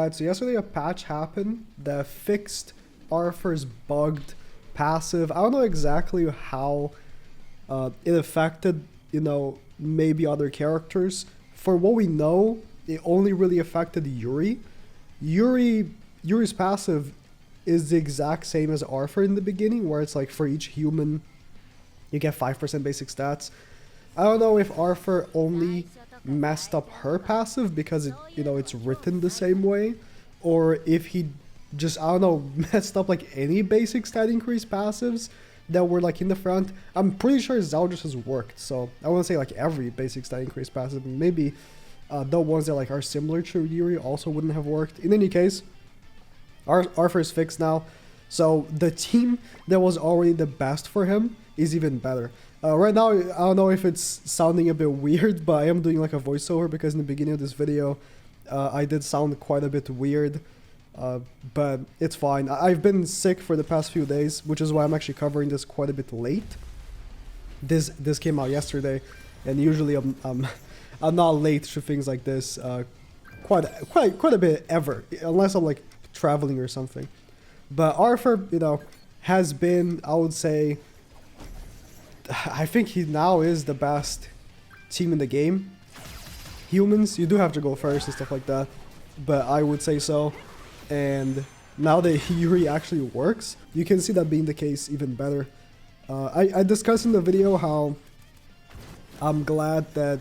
Alright, so yesterday a patch happened that fixed Arthur's bugged passive. I don't know exactly how it affected, maybe other characters. For what we know, it only really affected Yuri. Yuri's passive is the exact same as Arthur in the beginning, where it's like for each human, you get 5% basic stats. I don't know if Arthur only messed up her passive because it's written the same way, or if he just, I don't know, messed up like any basic stat increase passives that were like in the front. I'm pretty sure Zeldris has worked, so I wouldn't say like every basic stat increase passive. Maybe the ones that like are similar to Yuri also wouldn't have worked. In any case, Arthur is fixed now, so the team that was already the best for him is even better. Right now, I don't know if it's sounding a bit weird, but I am doing like a voiceover because in the beginning of this video, I did sound quite a bit weird, but it's fine. I've been sick for the past few days, which is why I'm actually covering this quite a bit late. This came out yesterday, and usually I'm not late to things like this quite a bit ever, unless I'm like traveling or something. But Arthur, has been, I would say, I think he now is the best team in the game. Humans, you do have to go first and stuff like that, but I would say so. And now that Yuri actually works, you can see that being the case even better. I discussed in the video how I'm glad that,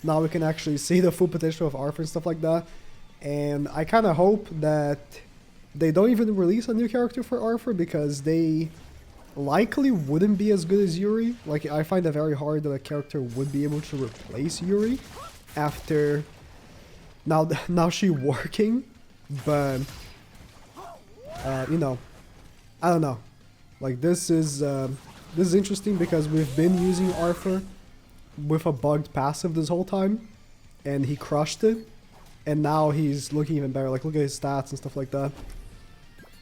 now we can actually see the full potential of Arthur and stuff like that. And I kind of hope that they don't even release a new character for Arthur, because they likely wouldn't be as good as Yuri. Like, I find it very hard that a character would be able to replace Yuri after now she working, but I don't know. Like, this is interesting because we've been using Arthur with a bugged passive this whole time, and he crushed it, and now he's looking even better. Like, look at his stats and stuff like that.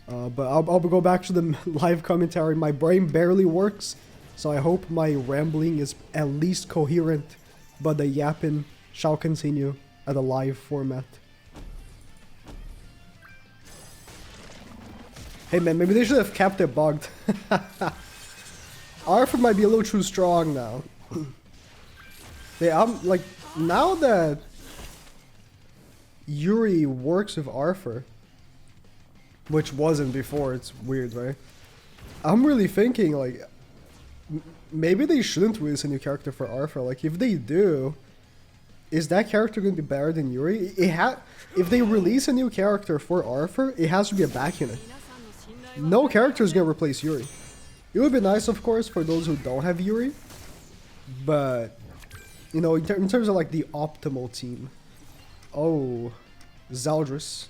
But I'll go back to the live commentary. My brain barely works, so I hope my rambling is at least coherent, but the yapping shall continue at a live format. Hey man, maybe they should have kept it bugged. Arthur might be a little too strong now. Yeah, I'm like, now that Yuri works with Arthur, which wasn't before, it's weird, right? I'm really thinking, like, maybe they shouldn't release a new character for Arthur. Like, if they do, is that character going to be better than Yuri? If they release a new character for Arthur, it has to be a back unit. No character is going to replace Yuri. It would be nice, of course, for those who don't have Yuri, but, in terms of, like, the optimal team. Oh, Zeldris.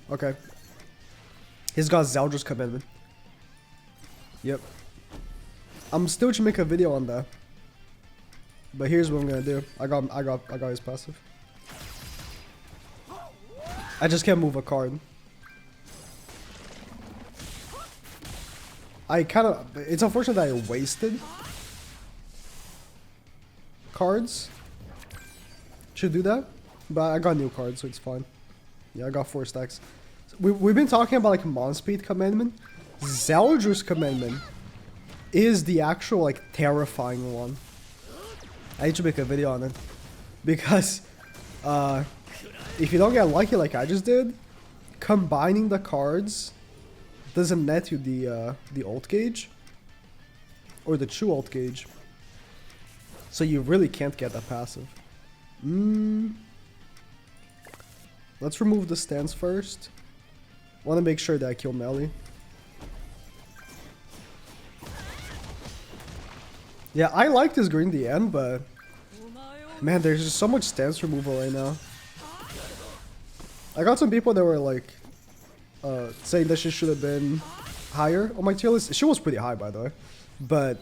Okay. He's got Zeldris Commandment. Yep. I'm still to make a video on that. But here's what I'm gonna do. I got his passive. I just can't move a card. It's unfortunate that I wasted cards to do that. But I got new cards, so it's fine. Yeah, I got 4 stacks. We've been talking about like Monspeed Commandment. Zeldris Commandment is the actual like terrifying one. I need to make a video on it. Because if you don't get lucky like I just did, combining the cards doesn't net you the ult gauge. Or the true ult gauge. So you really can't get that passive. Let's remove the stance first. Want to make sure that I kill melee. Yeah, I like this green in the end, but man, there's just so much stance removal right now. I got some people that were like saying that she should have been higher on my tier list. She was pretty high, by the way, but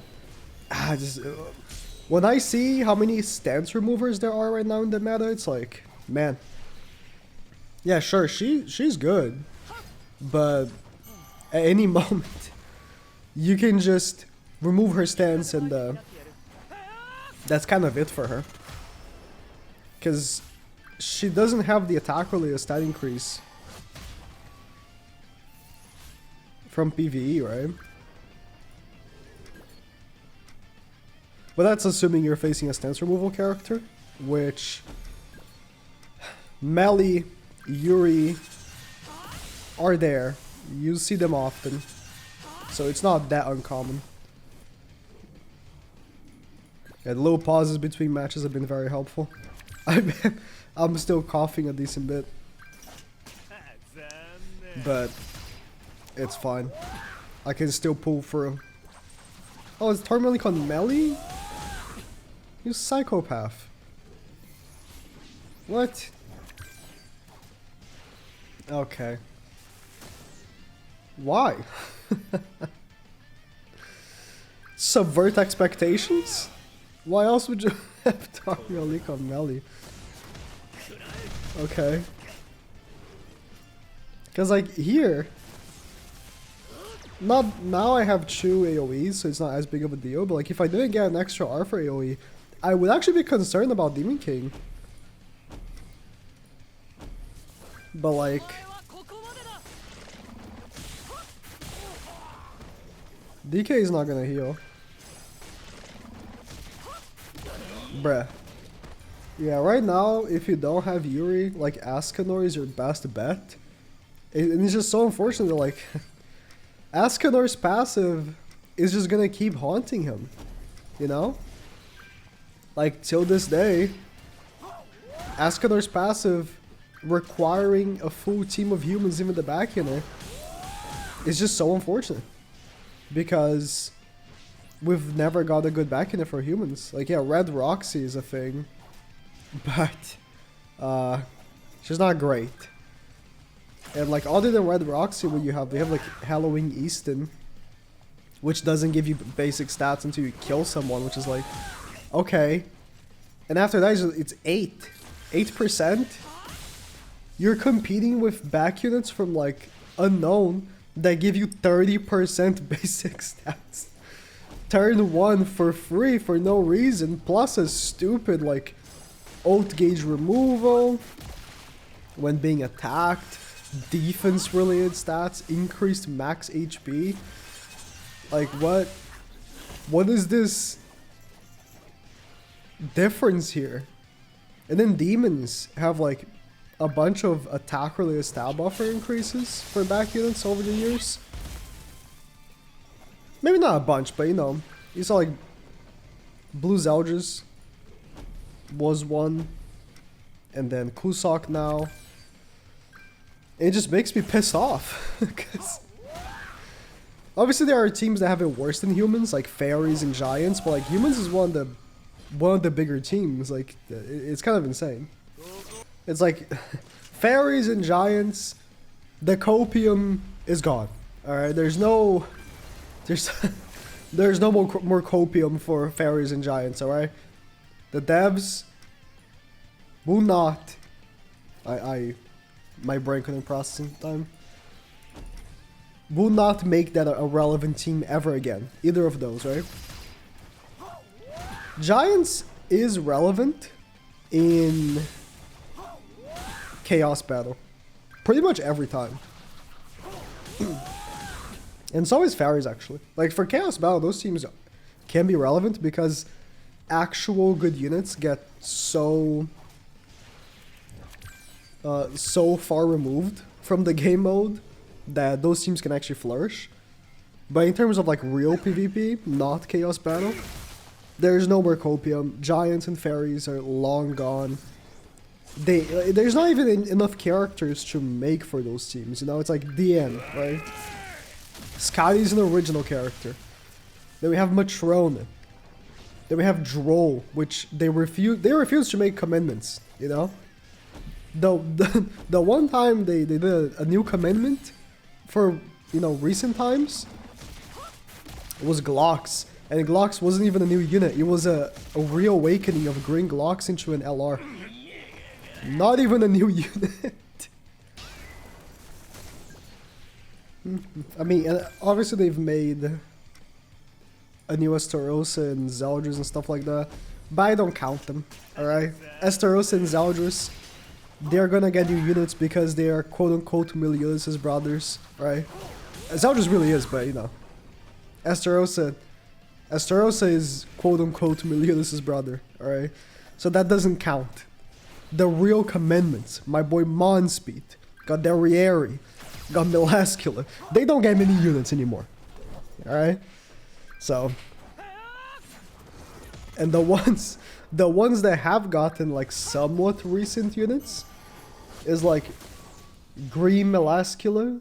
when I see how many stance removers there are right now in the meta, it's like, man. Yeah, sure, she's good, but at any moment, you can just remove her stance and that's kind of it for her. Because she doesn't have the attack related stat increase from PvE, right? But that's assuming you're facing a stance removal character, which Melee, Yuri are there. You see them often, so it's not that uncommon. And little pauses between matches have been very helpful. I'm still coughing a decent bit, but it's fine. I can still pull through. Oh, is Tormelic on Melee? You psychopath. What? Okay. Why? Subvert expectations? Why else would you have Tormelic on Melee? Okay. Because like here, not now I have 2 AoEs, so it's not as big of a deal, but like if I didn't get an extra R for AoE, I would actually be concerned about Demon King. But like, DK is not gonna heal. Bruh. Yeah, right now, if you don't have Yuri, like Ascanor is your best bet. And it's just so unfortunate that like Ascanor's passive is just gonna keep haunting him. You know? Like till this day, Ascanor's passive requiring a full team of humans in the back in it is just so unfortunate. Because we've never got a good back in it for humans. Like yeah, Red Roxy is a thing. But she's not great. And like other than Red Roxy, what you have, they have like Halloween Easton, which doesn't give you basic stats until you kill someone, which is like, okay. And after that, it's 8%. You're competing with back units from like Unknown that give you 30% basic stats. Turn 1 for free for no reason, plus a stupid like ult gauge removal when being attacked, defense related stats, increased max HP. Like what is this difference here? And then demons have like a bunch of attack related stat buffer increases for back units over the years. Maybe not a bunch, but you know, you saw like Blue Zeldris was one, and then Kusok now. It just makes me pissed off because obviously there are teams that have it worse than humans, like fairies and giants, but like humans is one of the bigger teams. Like it's kind of insane. It's like fairies and giants, the copium is gone. All right, there's no more copium for fairies and giants. All right. The devs will not. My brain couldn't process in time. Will not make that a relevant team ever again. Either of those, right? Giants is relevant in Chaos Battle. Pretty much every time. And so is Fairies, actually. Like, for Chaos Battle, those teams can be relevant because actual good units get so far removed from the game mode that those teams can actually flourish. But in terms of like real PvP, not Chaos Battle, there's no more copium. Giants and fairies are long gone. There's not even enough characters to make for those teams, you know? It's like DN, right? Scotty's an original character. Then we have Matrone. Then we have Droll, which they refuse to make commandments, you know? The one time they did a new commandment for, you know, recent times, it was Glocks. And Glocks wasn't even a new unit. It was a reawakening of green Glocks into an LR. Not even a new unit. I mean, obviously they've made a new Estarossa and Zeldris and stuff like that, but I don't count them, alright? Estarossa and Zeldris they're gonna get new units because they are quote-unquote Meliodas' brothers, right? That's how it just really is, but you know. Esterosa is quote-unquote Meliodas' brother, alright? So that doesn't count. The real commandments, my boy Monspeed, got Derriere, got Melascula. They don't get many units anymore, alright? So, and the ones that have gotten like somewhat recent units is like Green Melascula.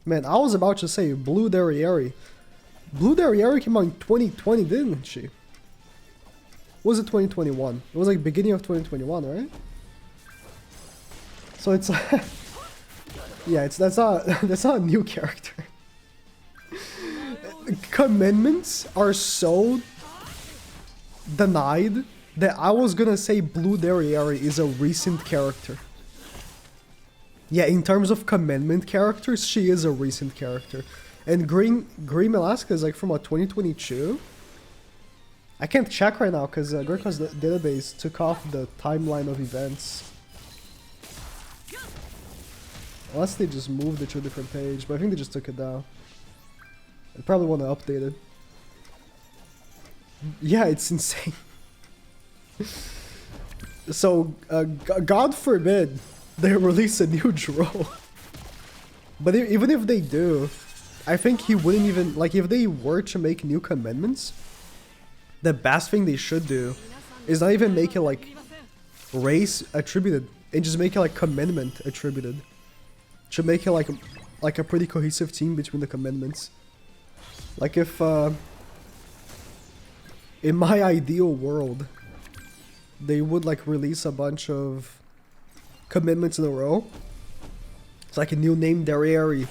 Man, I was about to say Blue Derriere. Blue Derriere came out in 2020, didn't she? Was it 2021? It was like beginning of 2021, right? So it's yeah, that's not a new character. Commandments are so denied that I was gonna say Blue Derriere is a recent character. Yeah, in terms of commandment characters, she is a recent character. And Green Alaska is like from what, 2022? I can't check right now because Gurkha's database took off the timeline of events. Unless they just moved it to a different page, but I think they just took it down. I probably want to update it. Yeah, it's insane. So, God forbid they release a new draw. But even if they do, I think he wouldn't even, like, if they were to make new commandments, the best thing they should do is not even make it like race attributed, and just make it like commandment attributed. Should make it like a pretty cohesive team between the commandments. Like if in my ideal world they would like release a bunch of commandments in a row. It's like a new named Derriere,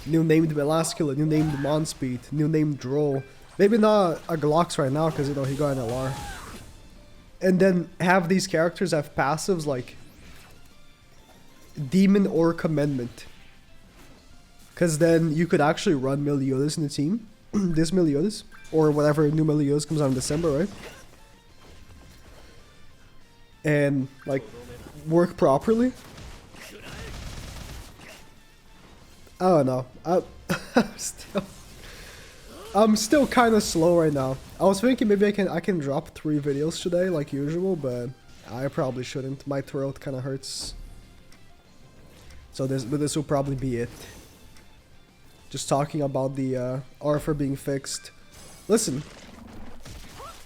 new named Melascula, new named Monspeed, new named Droll. Maybe not a Glox right now because, you know, he got an LR. And then have these characters have passives like Demon or Commandment. Because then you could actually run Meliodas in the team. This Meliodas. Or whatever new Meliodas comes out in December, right? And, like, work properly. I don't know. I'm still kind of slow right now. I was thinking maybe I can drop 3 videos today like usual, but I probably shouldn't. My throat kind of hurts. So this will probably be it. Just talking about the Arthur being fixed. Listen,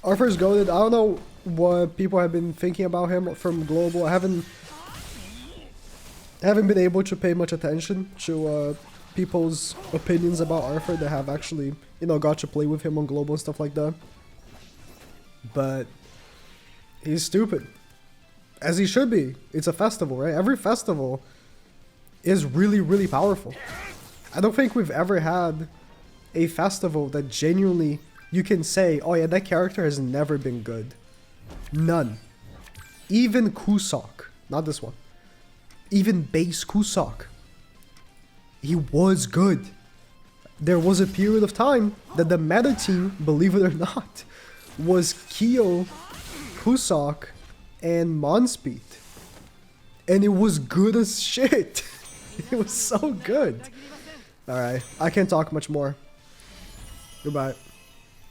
Arthur's goated. I don't know what people have been thinking about him from global. I haven't been able to pay much attention to people's opinions about Arthur that have actually, you know, got to play with him on global and stuff like that. But he's stupid, as he should be. It's a festival, right? Every festival is really, really powerful. I don't think we've ever had a festival that genuinely you can say, oh yeah, that character has never been good. None. Even Kusok, not this one. Even base Kusok, he was good. There was a period of time that the meta team, believe it or not, was Kyo, Kusok, and Monspeed. And it was good as shit. It was so good. Alright, I can't talk much more. Goodbye.